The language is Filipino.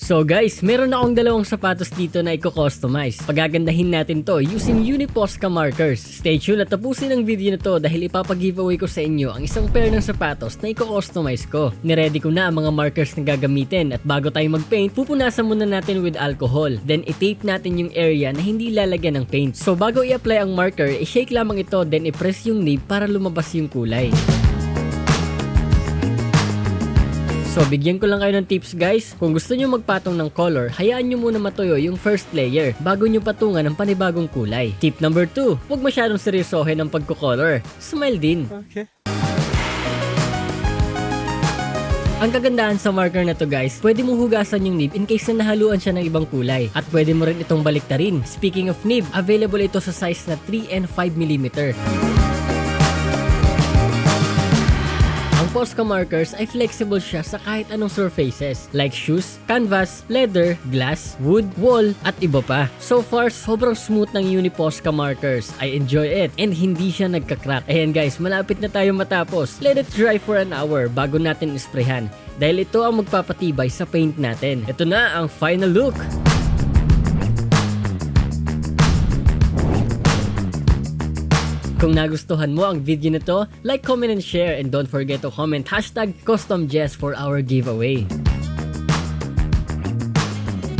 So guys, meron akong dalawang sapatos dito na i-customize. Pagagandahin natin to using Uniposca markers. Stay tuned at tapusin ang video na to dahil ipapag-giveaway ko sa inyo ang isang pair ng sapatos na i-customize ko. Niready ko na ang mga markers na gagamitin at bago tayo mag-paint, pupunasan muna natin with alcohol. Then i-tape natin yung area na hindi lalagyan ng paint. So bago i-apply ang marker, i-shake lamang ito then i-press yung nib para lumabas yung kulay. So bigyan ko lang kayo ng tips guys, kung gusto nyo magpatong ng color, hayaan nyo muna matuyo yung first layer bago nyo patungan ng panibagong kulay. Tip number 2, huwag masyadong seryosohin ang pagko-color. Smile din. Okay. Ang kagandahan sa marker na to guys, pwede mong hugasan yung nib in case na nahaluan siya ng ibang kulay. At pwede mo rin itong baliktarin. Speaking of nib, available ito sa size na 3 and 5mm. Ang Posca markers ay flexible siya sa kahit anong surfaces like shoes, canvas, leather, glass, wood, wall, at iba pa. So far, sobrang smooth ng Uniposca markers. I enjoy it and hindi siya nagka-crack. Ayan guys, malapit na tayo matapos. Let it dry for an hour bago natin isprayhan dahil ito ang magpapatibay sa paint natin. Ito na ang final look! Kung nagustuhan mo ang video na to, like, comment, and share, and don't forget to comment #CustomJess for our giveaway.